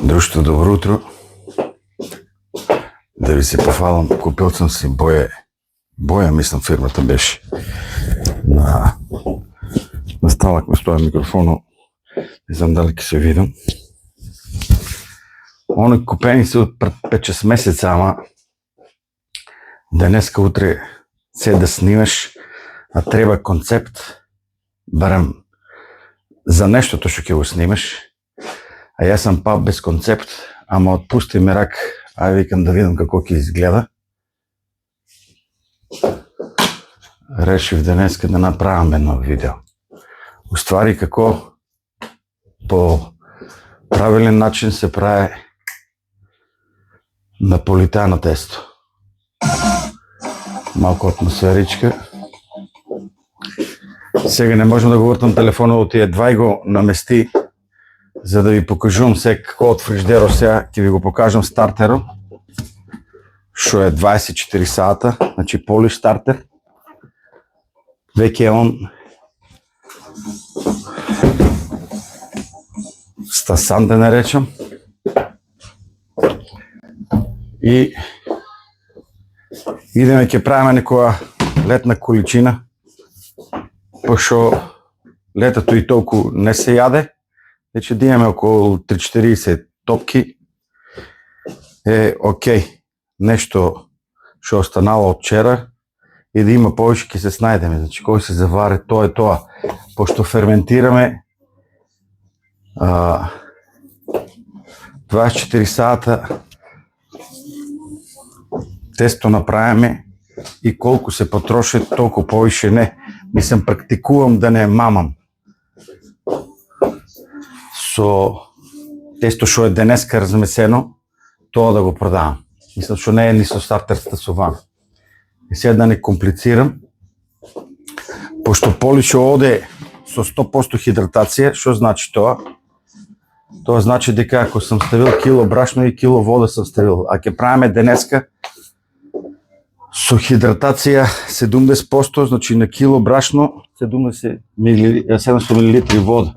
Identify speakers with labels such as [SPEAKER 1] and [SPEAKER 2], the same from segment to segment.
[SPEAKER 1] Друштво, добро утро. Да ви се пофалам, купил съм си боя, мислам фирмата беше. На сталак ме стоя микрофоно. Не знам дали ќе се видам. Они купени се от 5-6 месеца, ама денеска утре се да снимаш, а треба концепт, барем за нештото што ќе го снимаш. А јас сам пап без концепт, ама отпусти ме рак, ај викам да видам како ќе изгледа. Решив денеска да направам едно видео. Уствари како по правилен начин се прави наполитано тесто. Малко атмосферичка. Сега не можам да го вртам телефона од тие два и го намести, за да ви покажувам сега како од фриждеро. Сега ќе ви го покажам стартеро, што е 24 сата, значи полиш стартер. Веќе е он стасан, да не речам. И идеме ќе правиме некоја летна количина, пошто летото и толку не се јаде. Значи да имаме околу 3-40 топки е окей. Нешто што останало од вчера и да има повеќе ќе се снајдеме. Значи кој се заваре, тоа е тоа. Пошто ферментираме 24 сата тесто направиме и колку се потроши, толку повеќе не. Мислам, практикувам да не мамам со тесто што е денеска размесено, тоа да го продавам. Мислам, што не е ни со стартер стасувано. И сега да не комплицирам, пошто полишо оде со 100% хидратација, што значи тоа? Тоа значи дека ако сам ставил кило брашно и кило вода сам ставил, а ќе правиме денеска со хидратација 70%, значи на кило брашно 700 мл вода.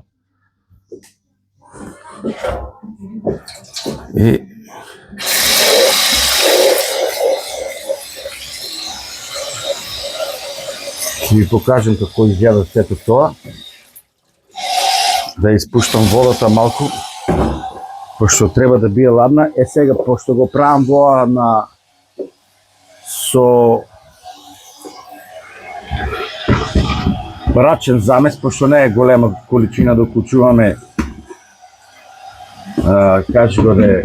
[SPEAKER 1] И ќе ви покажем како изгледа сето тоа. Да испуштам водата малку, пошто треба да бие ладна. Е сега, пошто го правам воа на со брачен замес, пошто не е голема количина да укучуваме, кажи го да е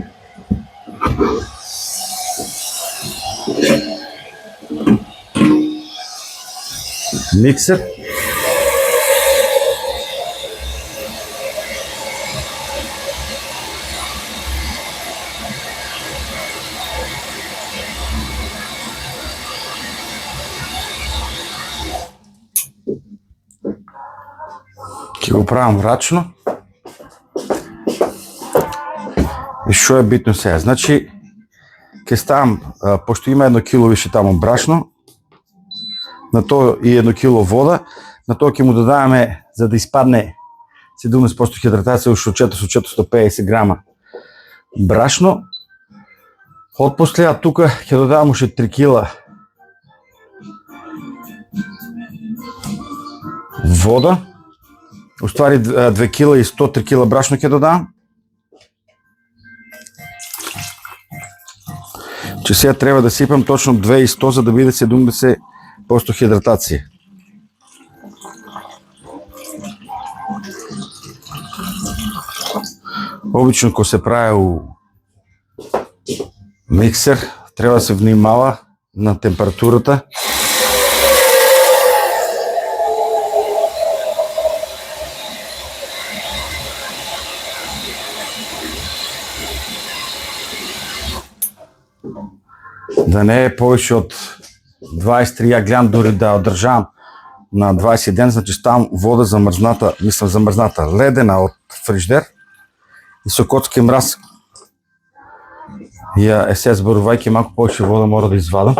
[SPEAKER 1] миксер. Ќе го правам врачно. И што е битно сега? Значи, ќе ставам, пошто има 1 кило више таму брашно, на тоа и 1 кило вода, на тоа ќе му додаваме, за да испадне 70% хидратација, уште 450 грама брашно. Отпосле, тука ќе додавам уште 3 кила вода. Уствари 2 кила и 103 кила брашно ќе додавам. Че сега треба да сипам точно 2,100 за да биде 70% хидратација. Обично кога се прави у миксер, треба да се внимава на температурата. Да не е повеќе од 23, ја гледам дори да одржавам на 20 ден, значи ставам вода замрзната, мислам замрзната, ледена од фриждер и со коцки мраз. Ја се зборувајќи малку повеќе вода мора да извадам.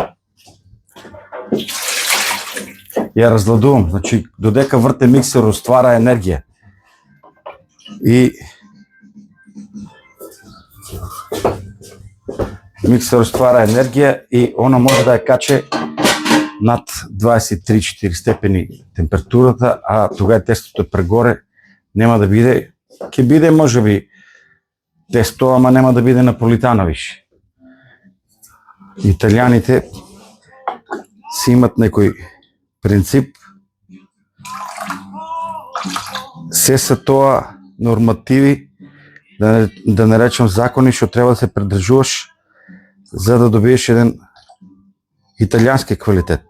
[SPEAKER 1] Ја разладувам, значи додека врте миксерот ствара енергија. И Миксер ствара енергија и она може да ја каче над 23-4 степени температурата, а тогава тестото прегоре нема да биде, ќе биде можеби тесто, ама нема да биде наполитано више. Италијаните си имат некој принцип, се са тоа нормативи, да не речем закони, што треба да се придржуваш за да добиеш еден италијански квалитет.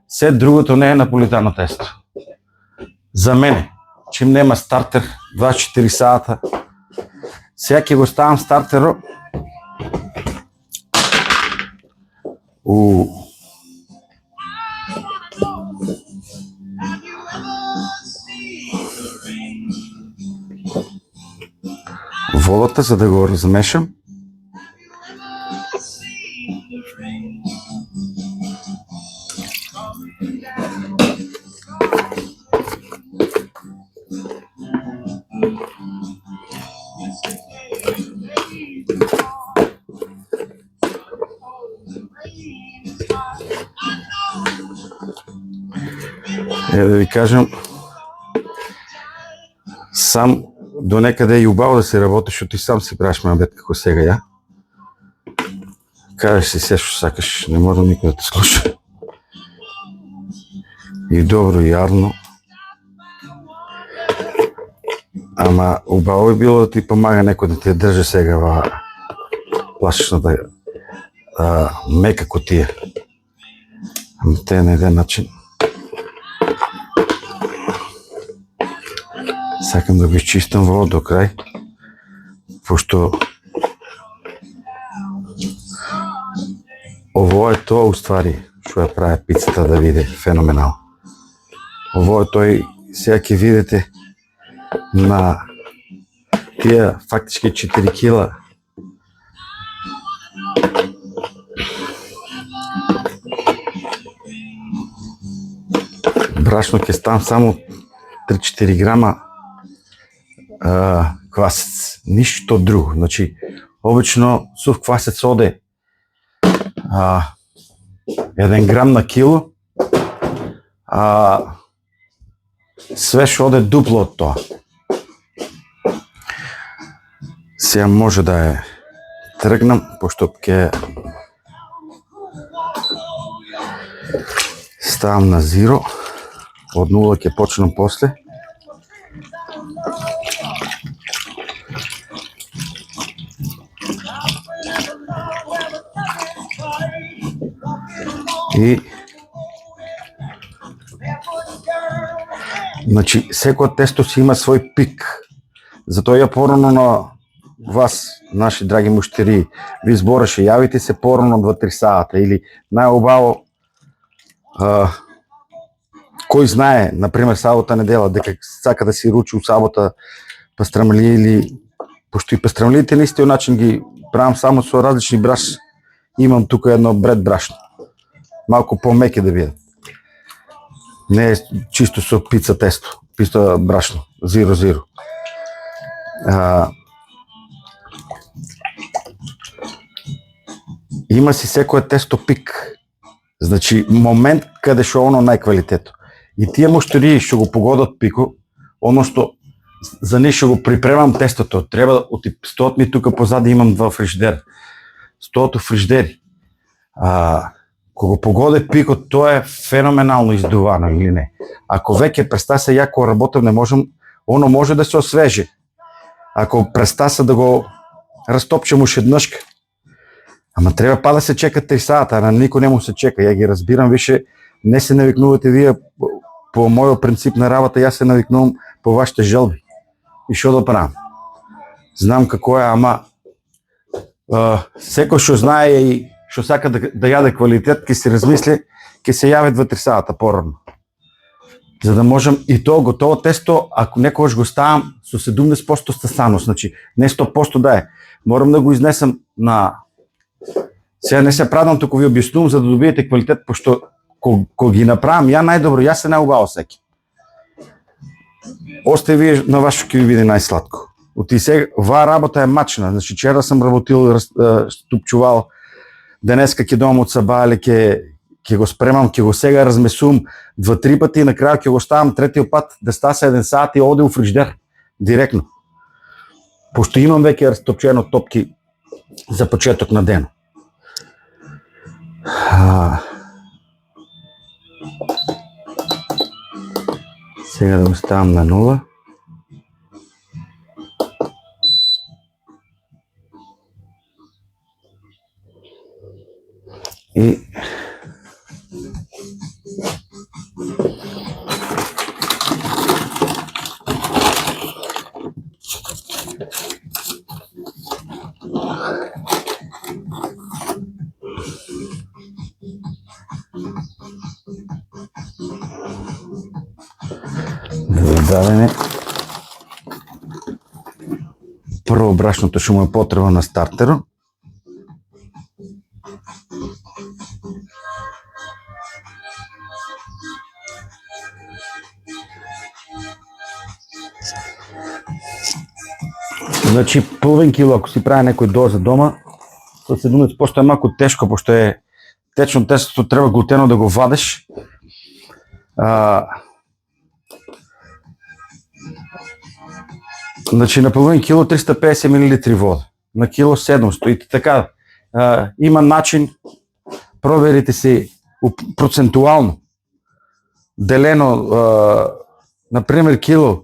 [SPEAKER 1] Се другото не е наполитано тесто. За мене, чим нема стартер 24 сата, сега ќе го ставам стартеро у водата, за да го размешам. Да ви кажем, сам до некаде е и убаво да се работи, што ти сам си правиш мабет како сега ја. Кажеш си се што сакаш, не можам никој да те слуша. И добро, и јарно. Ама убаво е било да ти помага некој да те држи сега во пластичната мека кутија. Ама те на еден начин. Сакам да го изчистам во до крај, пошто ово е тоа уствари што ја прави пицата да биде феноменал. Ово е тој, сега ќе видите на тие фактички 4 кила брашно ќе ставам само 3-4 грама квасец, ништо друго. Значи, обично сув квасец оде 1 грам на кило, све што оде дупло од тоа. Сега може да ја тргнам, пошто ќе ставам на зиро, од нула ќе почнам после. И значи секој тесто си има свој пик. Затоа ја порано на вас, наши драги муштери, ви збореше, јавите се порано 2-3 сата или најубаво кој знае, например, сабота недела, дека сака да си ручи у сабота пастрамли или пошто и пастрамлиите на истиот начин ги правам само со различни браш. Имам тука едно бред брашно. Малку по-меки да бидат. Не е чисто со пица тесто, пица брашно, зиро. Има си секој тесто пик. Значи, момент каде што оно најквалитето. И тие муштери што го погодат пико, оно што за нив што го припремам тестото, треба стоат ми тука позади имам 2 фриждер. Стоат у фриждери. Кога погоде пикот, тоа е феноменално издувано или не. Ако веќе престаса јако работам, не можам, оно може да се освежи. Ако престаса да го растопчем уште еднашка, ама треба па да се чека 3 сата, а на никој не му се чека. Ја ги разбирам, више не се навикнувате вие по мојот принцип на работа, јас се навикнувам по вашите желби. И што да правам? Знам како е, ама секој што знае и што сака да јаде квалитет, ќе се размисли, ќе се јави 2-3 сата порано. За да можам и тоа готово тесто, ако некогаш го ставам со 70% стасаност, значи не 100% да е. Морам да го изнесам на... Сега не се прадам, туку ви објаснувам за да добиете квалитет, пошто кога ги направам ја најдобро, јас се најубаво секи. Осте вие на вас што ќе ви биде најсладко. Оти сега, оваа работа е мачна. Значи, вчера сам работил, ступчувал, денеска ќе дојдам од Сабајле, ќе го спремам, ќе го сега размесувам 2-3 пати и на крај ќе го ставам третиот пат да стаса 1 сат и оде у фриждер директно. Пошто имам веќе растопчено топки за почеток на ден. Сега да го ставам на 0. И да дадеме прво брашното што му е потреба на стартерот. Значи, половин кило, ако си прави некој доза дома, со 70% е малку тешко, пошто е течно тестото, треба глутено да го вадеш. Значи, на половин кило 350 мл вода, на кило 700 и така. Има начин, проверите си процентуално, делено, например, кило,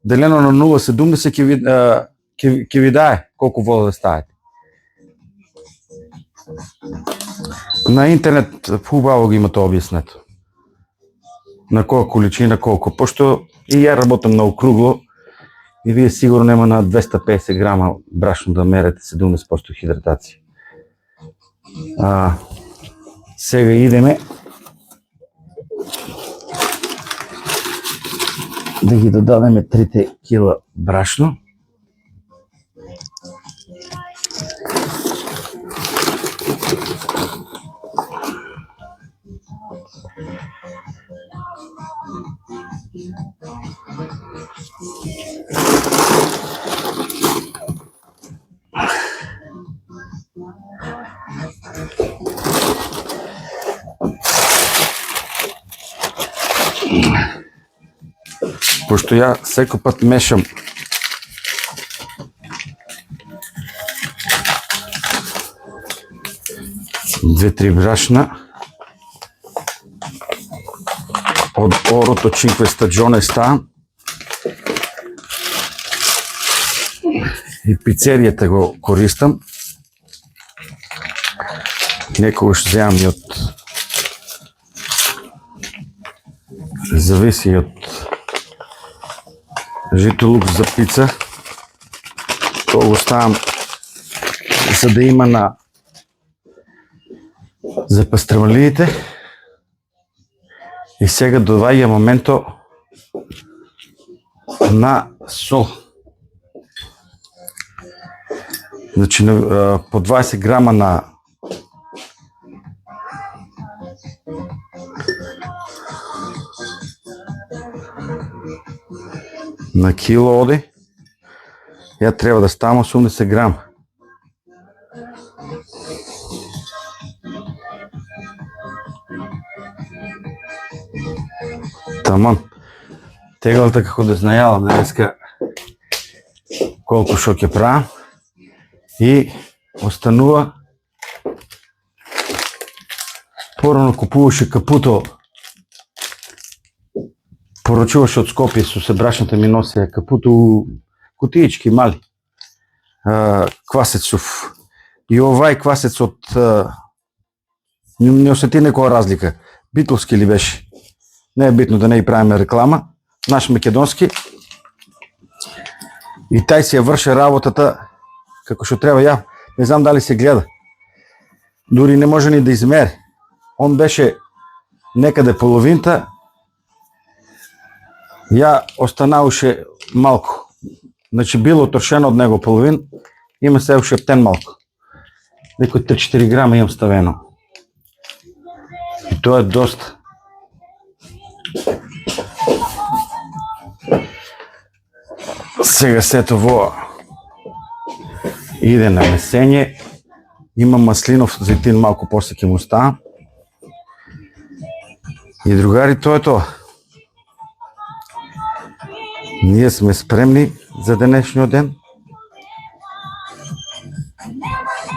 [SPEAKER 1] делено на 0,70 ќе ви дае колку вода да ставите. На интернет хубаво ги има тоа објаснето. На која количина колку, пошто и ја работам на округло и вие сигурно нема на 250 грама брашно да мерете 70% хидратација. Сега идеме да ги додадеме 3 кила брашно. Пошто ја секој пат мешам две-три брашна од орото Cinque Stagione ставам и пицеријата го користам. Некогаш земам и од зависи од жито лук за пица. Тоа го ставам за да има на за пастрмалиите. И сега доаѓа моменто на сол. Значи по 20 грама на кило оди. Ја треба да ставам 80 грама. Таман. Теглата како да знајала денеска колку шо ќе правам и останува. Порано купуваше капуто, поручуваше од Скопје, со се брашната ми носи капуто кутиички мали. Квасецов. И овај квасец од не осети некоја разлика. Битлски ли беше? Не е битно да не и правиме реклама. Наш македонски. И тај си ја врше работата како што треба. Ја не знам дали се гледа. Дури не може ни да измери. Он беше некаде половинта. Ја останауше малку. Значи било трошено од него половин. Има се уште птен малку. Некој 3-4 грама имам ставено. И тоа е доста. Сега сето во Иде на месене. Има маслинов зейтин, малко после ке му става. И другари, то е то. Ние сме спремни за днешния ден.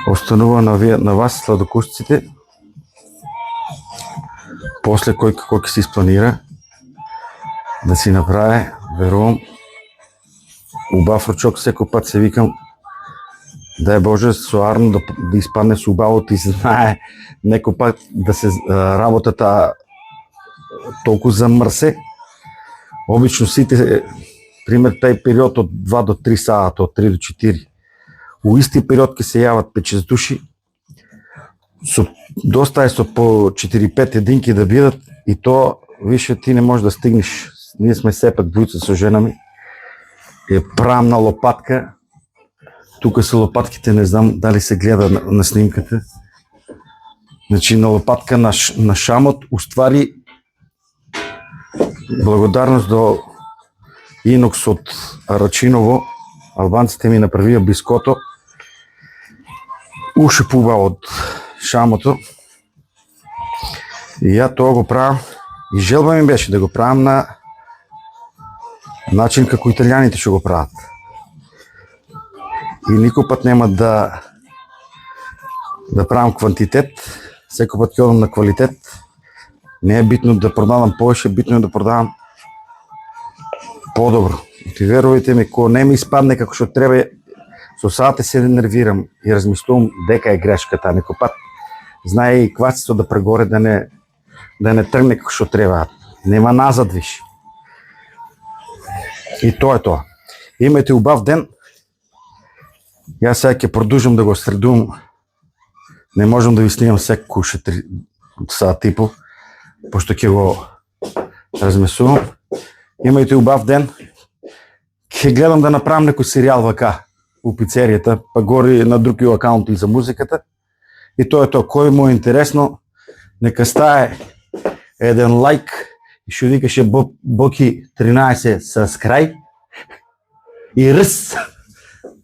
[SPEAKER 1] Останува на вас, сладокусците. После кой какво ке си изпланира да си направи, верувам, убав ручок, всеки път се викам, дай Боже, Соарно да изпадне с убавото и знае некой път да се работата толкова замърсе. Обично сите, пример, taj период от 2 до 3 сата, от 3 до 4. У исти период ке се яват 5-6 души, доста е по 4-5 единки да бидат и то, више, ти не можеш да стигнеш. Ние сме все пак двойца с жена ми. Е правна лопатка. Тук са лопатките, не знам дали се гледа на снимката. Значи на лопатка на шамот уствари благодарност до Инокс от Рачиново. Албанците ми направиха биското. Уши пуба от шамото. И я това го правя. И желба ми беше да го правям на начин, како италианите ще го правят. И никой път няма да правям квантитет, всеки път ходам на квалитет. Не е битно да продавам повече, битно е да продавам по-добро. И верувайте ми, ако не ми изпадне како ще трябва, со сата се нервирам и размислувам дека е грешката. Некој път знае и квацето да прегоре, да не тръгне како ще трябва. Нема назад, виж. И то е това. Имайте убав ден. И аз сега ќе продължам да го средувам. Не можем да ви снимам всеки куша 3 сата типо, пошто ќе го размислувам. Имайте убав ден. Ќе гледам да направим некој сериал вака у пицерията, па гори на други акаунти за музиката. И то е то. Кой му е интересно, нека стае един лайк и ще викаше Боки 13 с край и ръс.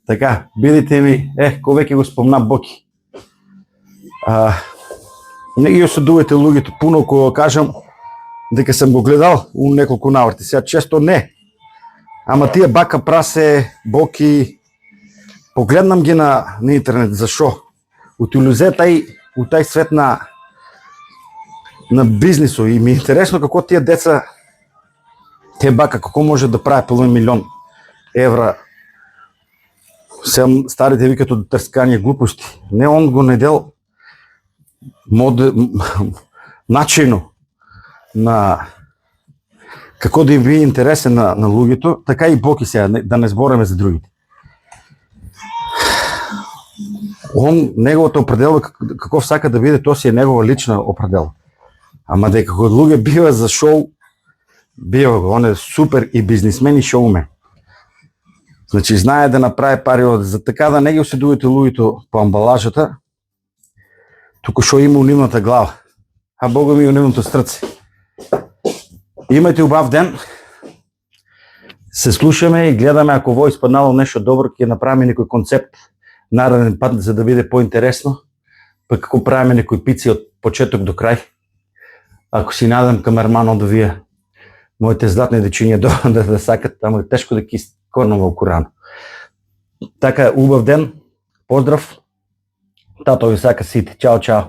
[SPEAKER 1] Така, бидите ми, ко веќе го спомна Боки. Не ги осъдувате луѓето пуно, ако кажам дека съм го гледал у неколко наврати. Сега често не. Ама тия бака прасе, Боки, погледнам ги на интернет. Защо? Утилюзе у taj свет на бизнесо и ми е интересно какво тия деца, те бака, какво може да прави половин милион евра. Сега старите викат от търскания глупости. Не, он го недел начино на какво да им ви интересен на луѓето, така и Боки сега, да не збореме за другите. Неговото определо, какво всяка да биде, то си е негова лична определ. Ама дека кога луѓе бива за шоу, бива го. Он е супер и бизнесмен и шоумен. Значи знае да направи пари, за така да не ги оседувате луѓето по амбалажата. Тук шо има унимната глава, а Бога ми унимното срце. Имайте убав ден. Се слушаме и гледаме, ако во изпаднало нещо добро, ќе направим некој концепт нареден път, за да биде по-интересно. Пък ако правим некои пици от почеток до край. Ако си надам камермано да вие моите златни дечиња да сакат, ама е тежко да ги корнува окорано. Така, убав ден, поздрав, тато ви сака сите, чао, чао.